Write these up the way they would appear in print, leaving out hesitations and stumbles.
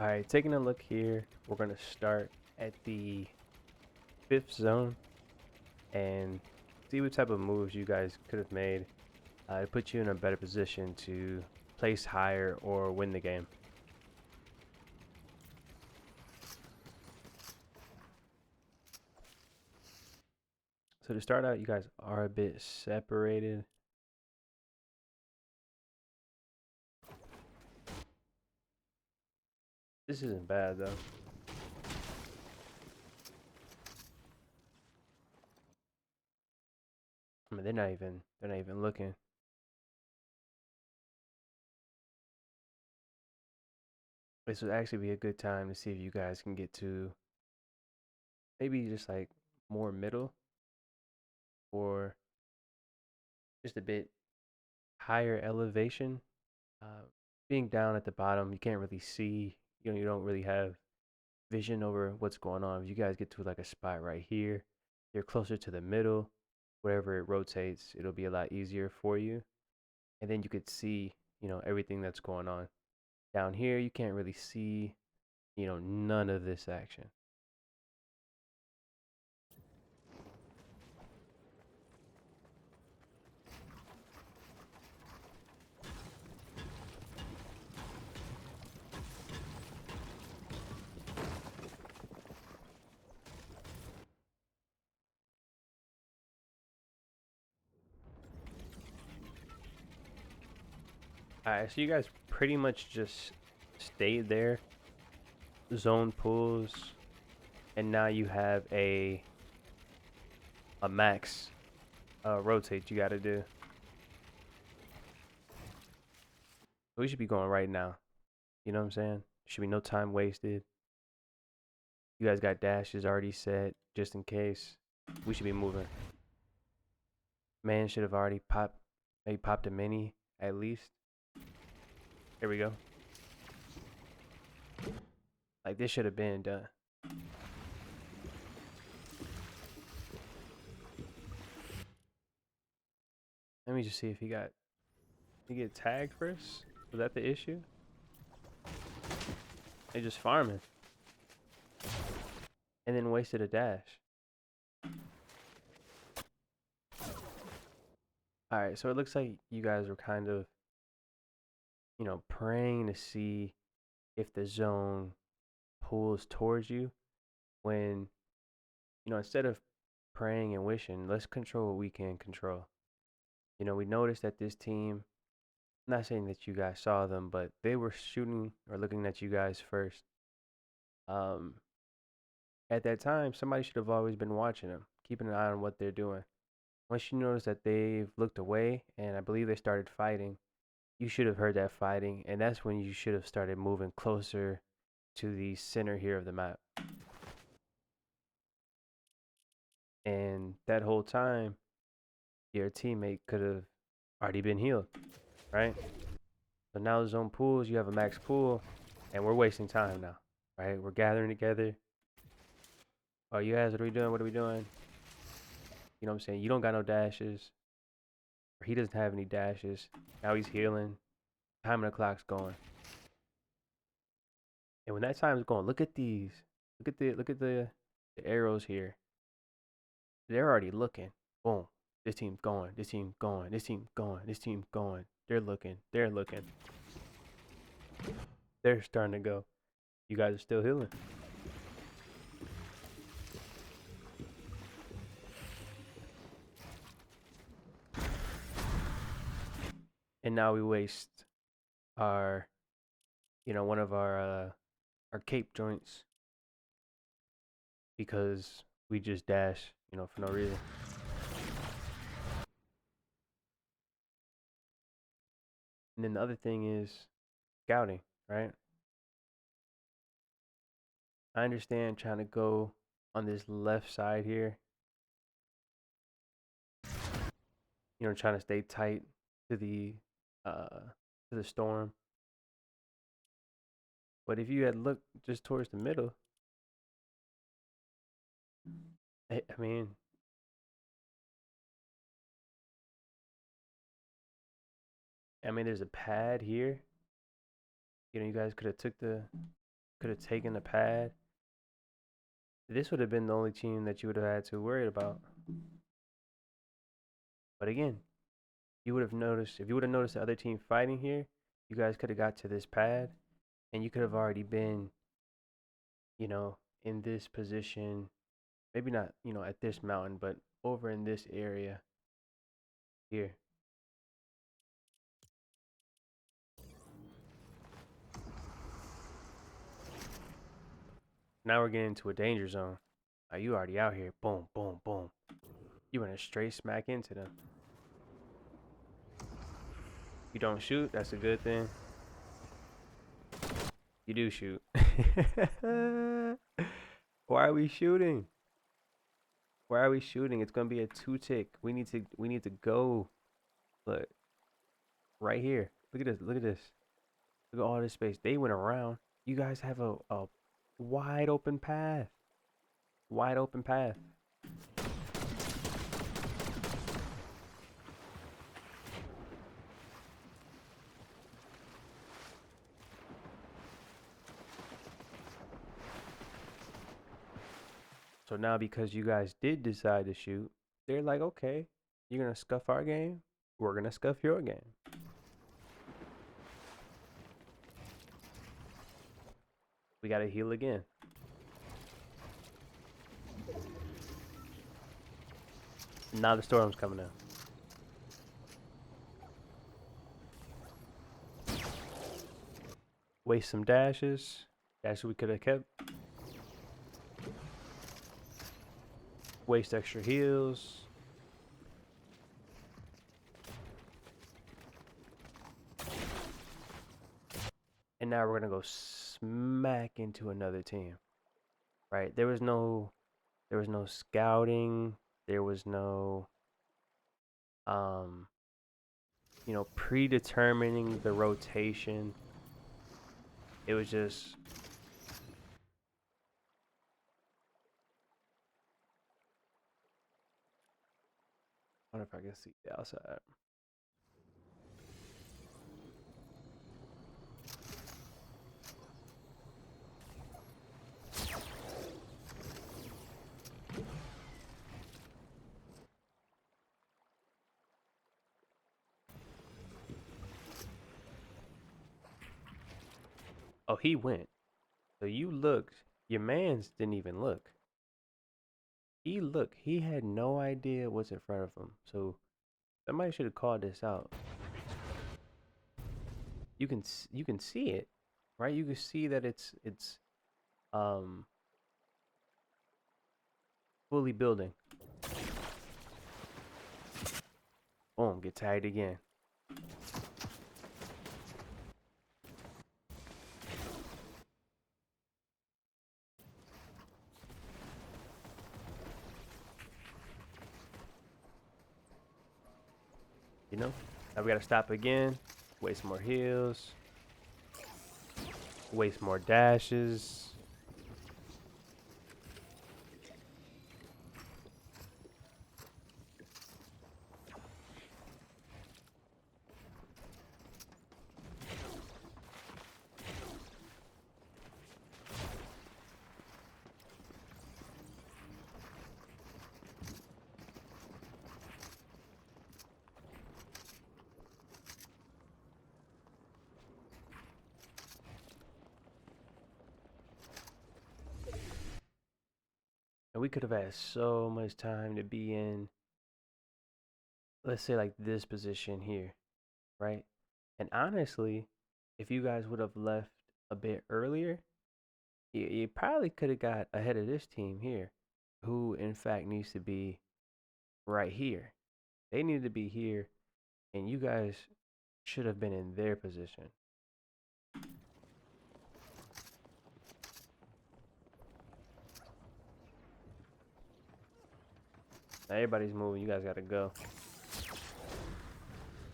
All right, taking a look here, we're going to start at the 5th zone and see what type of moves you guys could have made to put you in a better position to place higher or win the game. So to start out, you guys are a bit separated. This isn't bad though. I mean, they're not even looking. This would actually be a good time to see if you guys can get to maybe just like more middle or just a bit higher elevation. Uh, Being down at the bottom, you can't really see. You don't really have vision over what's going on. If you guys get to like a spot right here, you're closer to the middle. Wherever it rotates, it'll be a lot easier for you. And then you could see, everything that's going on. Down here, you can't really see, none of this action. Alright, so you guys pretty much just stayed there, zone pulls, and now you have a max rotate you got to do. We should be going right now. You know what I'm saying? Should be no time wasted. You guys got dashes already set just in case. We should be moving. Man should have already maybe popped a mini at least. Here we go. Like this should have been done. Let me just see if he get tagged first. Was that the issue? They just farming. And then wasted a dash. Alright, so it looks like you guys were kind of, praying to see if the zone pulls towards you when, instead of praying and wishing, let's control what we can control. We noticed that this team, I'm not saying that you guys saw them, but they were shooting or looking at you guys first. Um, at that time, somebody should have always been watching them, keeping an eye on what they're doing. Once you notice that they've looked away, and I believe they started fighting, you should have heard that fighting, and that's when you should have started moving closer to the center here of the map. And that whole time, your teammate could have already been healed, right? So now the zone pools, you have a max pool, and we're wasting time now, right? We're gathering together. Oh, you guys, what are we doing? What are we doing? You know what I'm saying? You don't got no dashes. Or he doesn't have any dashes. Now he's healing. Time on the clock's going. And when that time's going, look at these. Look at the arrows here. They're already looking. Boom. This team's going. This team's going. This team's going. This team's going. They're looking. They're looking. They're starting to go. You guys are still healing. And now we waste our, one of our cape joints because we just dash, for no reason. And then the other thing is scouting, right? I understand trying to go on this left side here, trying to stay tight to the storm. But if you had looked just towards the middle, I mean, there's a pad here. You guys could have took the could have taken the pad, this would have been the only team that you would have had to worry about. But again, you would have noticed, if you would have noticed the other team fighting here, you guys could have got to this pad and you could have already been, in this position. Maybe not, at this mountain, but over in this area here. Now we're getting into a danger zone. Are you already out here? Boom, boom, boom. You went straight smack into them. You don't shoot, that's a good thing. You do shoot. Why are we shooting? Why are we shooting? It's gonna be a 2-tick. We need to go. Look. Right here. Look at this. Look at this. Look at all this space. They went around. You guys have a wide open path. Wide open path. So now because you guys did decide to shoot, they're like, okay, you're going to scuff our game. We're going to scuff your game. We got to heal again. Now the storm's coming out. Waste some dashes. Dashes we could have kept. Waste extra heals. And now we're gonna go smack into another team. Right? There was no scouting. There was no predetermining the rotation. It was just I wonder if I can see the outside. Oh, he went. So you looked. Your mans didn't even look. He looked. He had no idea what's in front of him. So somebody should have called this out. You can see it, right? You can see that it's fully building. Boom, get tagged again. Now we gotta stop again. Waste more heals. Waste more dashes. And we could have had so much time to be in, let's say, like this position here, right? And honestly, if you guys would have left a bit earlier, you probably could have got ahead of this team here, who in fact needs to be right here. They need to be here, and you guys should have been in their position. Now everybody's moving. You guys gotta go.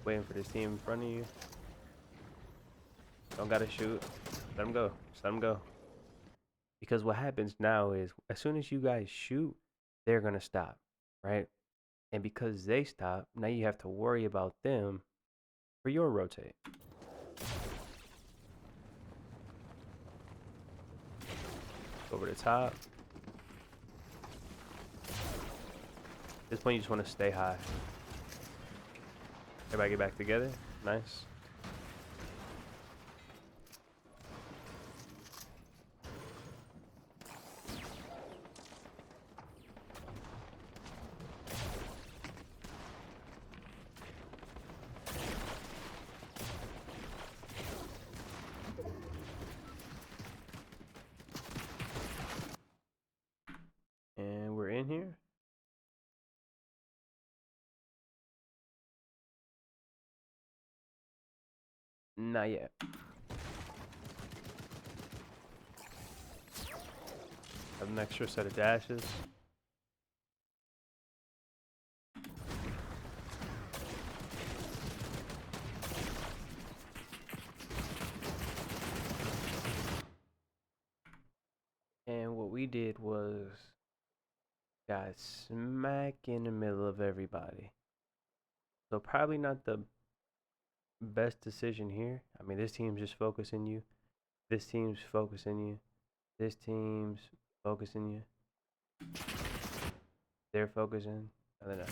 Waiting for this team in front of you. Don't gotta shoot. Let them go. Just let them go. Because what happens now is, as soon as you guys shoot, they're gonna stop, right? And because they stop, now you have to worry about them for your rotate. over the top. At this point, you just want to stay high. Everybody get back together. Nice. And we're in here. Not yet. Have an extra set of dashes. And what we did was got smack in the middle of everybody. So probably not the best decision here. I mean, this team's just focusing you. This team's focusing you. This team's focusing you. They're focusing. No, they're not.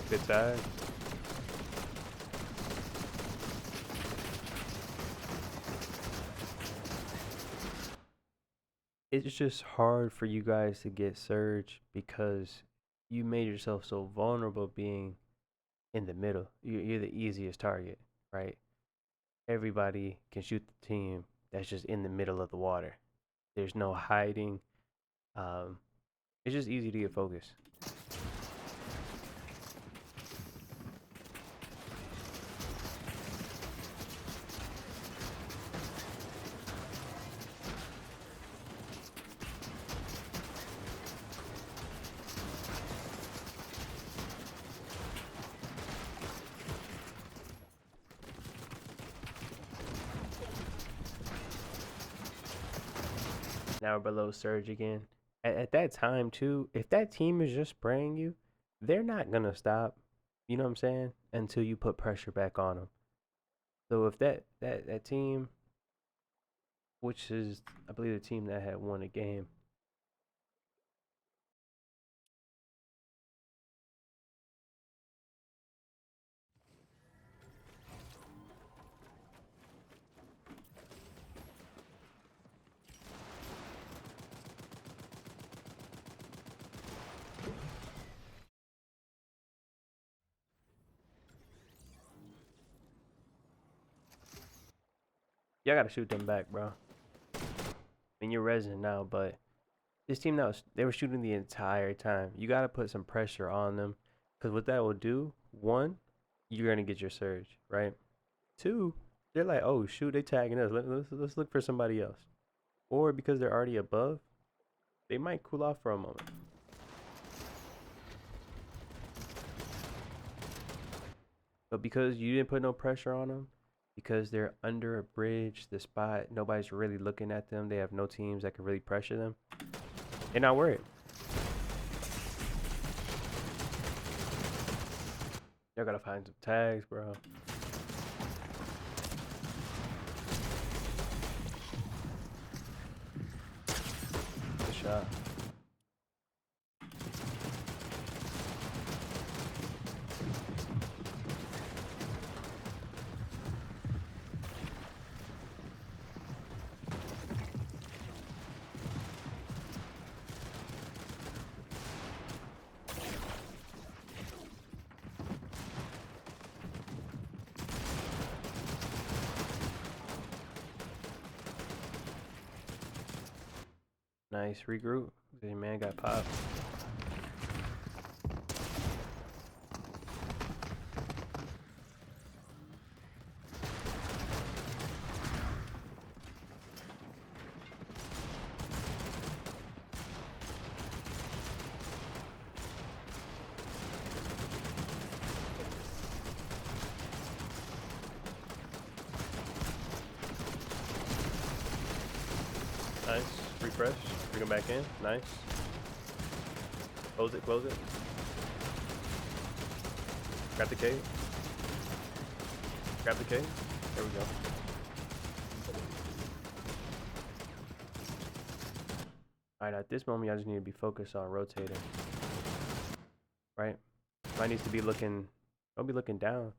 Good side. It's just hard for you guys to get surge because you made yourself so vulnerable being in the middle. You're the easiest target, right? Everybody can shoot the team that's just in the middle of the water. There's no hiding. It's just easy to get focused. Now we're below surge again. At that time too, if that team is just spraying you, they're not gonna stop. You know what I'm saying? Until you put pressure back on them. So if that team, which is I believe the team that had won the game, y'all gotta shoot them back, bro. I mean you're resin now, but this team now they were shooting the entire time. You gotta put some pressure on them, because what that will do, one, you're gonna get your surge, right? Two, they're like, oh shoot, they tagging us. Let's look for somebody else. Or because they're already above, they might cool off for a moment. But because you didn't put no pressure on them, because they're under a bridge, the spot, nobody's really looking at them. They have no teams that can really pressure them. They're not worried. Y'all gotta find some tags, bro. Good shot. Nice regroup. The man got popped. Refresh. Bring them back in. Nice. Close it. Close it. Grab the cave. Grab the cave. There we go. Alright, at this moment, y'all just need to be focused on rotating. Right? Might needs to be looking, don't be looking down.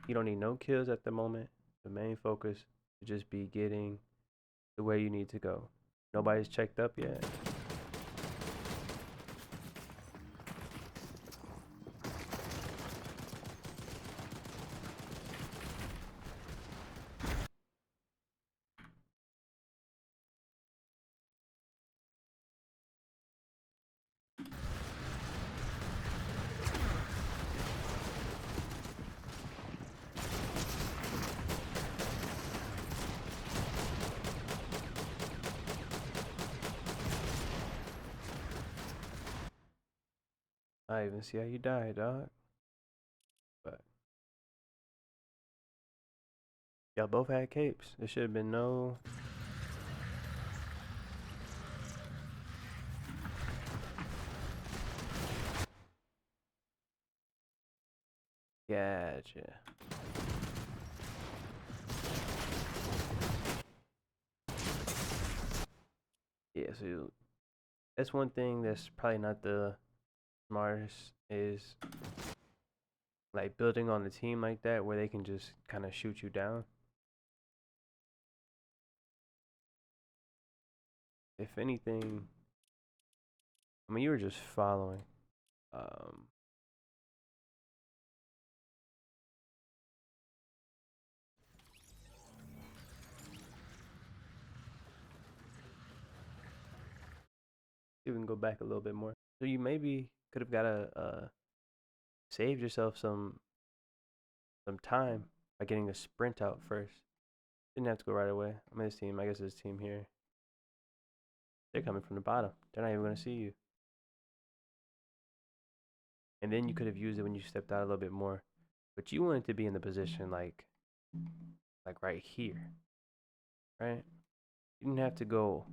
You don't need no kills at the moment. The main focus should just be getting to where you need to go. Nobody's checked up yet. I even see how you died, dog. But y'all both had capes. There should have been no. Gotcha. Yeah, so that's one thing that's probably not the smartest is like building on a team like that where they can just kind of shoot you down. If anything, I mean, you were just following. See if we can go back a little bit more. So you maybe could have got saved yourself some time by getting a sprint out first. Didn't have to go right away. I'm in this team. I guess this team here. They're coming from the bottom. They're not even gonna see you. And then you could have used it when you stepped out a little bit more. But you wanted to be in the position like right here. Right? You didn't have to go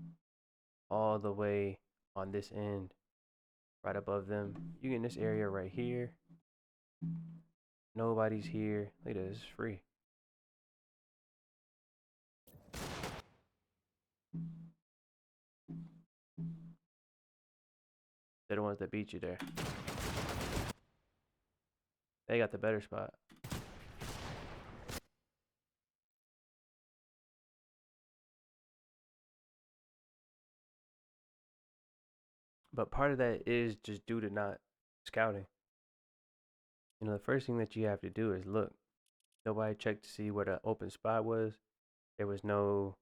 all the way on this end, right above them. You get in this area right here. Nobody's here. Look at this, it's free. They're the ones that beat you there. They got the better spot. But part of that is just due to not scouting. You know, the first thing that you have to do is look. Nobody checked to see where the open spot was. There was no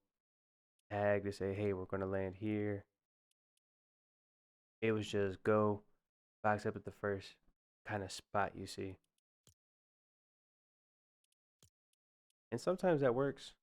tag to say, hey, we're going to land here. It was just go, box up at the first kind of spot you see. And sometimes that works.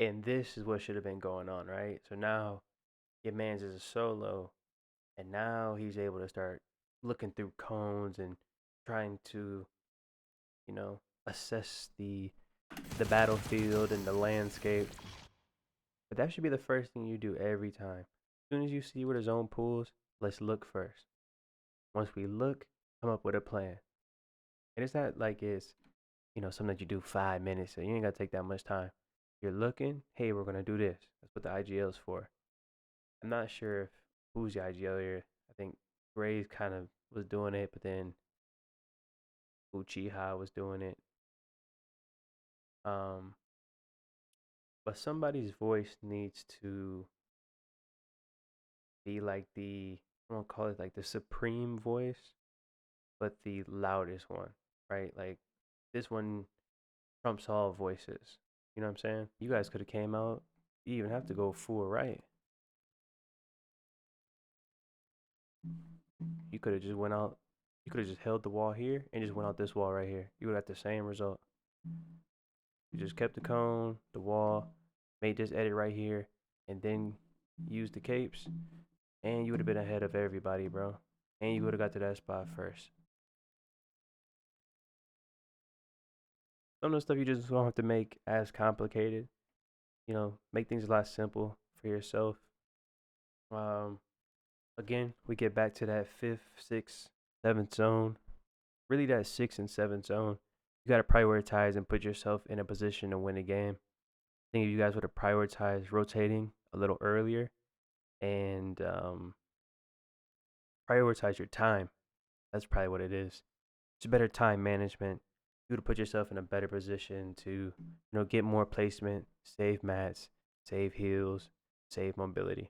And this is what should have been going on, right? So now your man's is a solo, and now he's able to start looking through cones and trying to, you know, assess the battlefield and the landscape. But that should be the first thing you do every time. As soon as you see where the zone pulls, let's look first. Once we look, come up with a plan. And it's not like it's, you know, something that you do 5 minutes, so you ain't gotta take that much time. You're looking, hey, we're gonna do this. That's what the IGL is for. I'm not sure if who's the IGL here. I think Graves kind of was doing it, but then Uchiha was doing it. But somebody's voice needs to be like I don't call it like the supreme voice, but the loudest one, right? Like this one trumps all voices. You know what I'm saying? You guys could have came out. You even have to go full right. You could have just went out You could have just held the wall here and just went out this wall right here. You would have got the same result. You just kept the cone, the wall, made this edit right here, and then used the capes, and you would have been ahead of everybody, bro. And you would have got to that spot first. Some of the stuff you just don't have to make as complicated. Make things a lot simple for yourself. Um, Again, we get back to that fifth, sixth, seventh zone. Really, that sixth and seventh zone. You got to prioritize and put yourself in a position to win a game. I think if you guys would have prioritized rotating a little earlier and prioritize your time, that's probably what it is. It's better time management. You would put yourself in a better position to, get more placement, save mats, save heals, save mobility.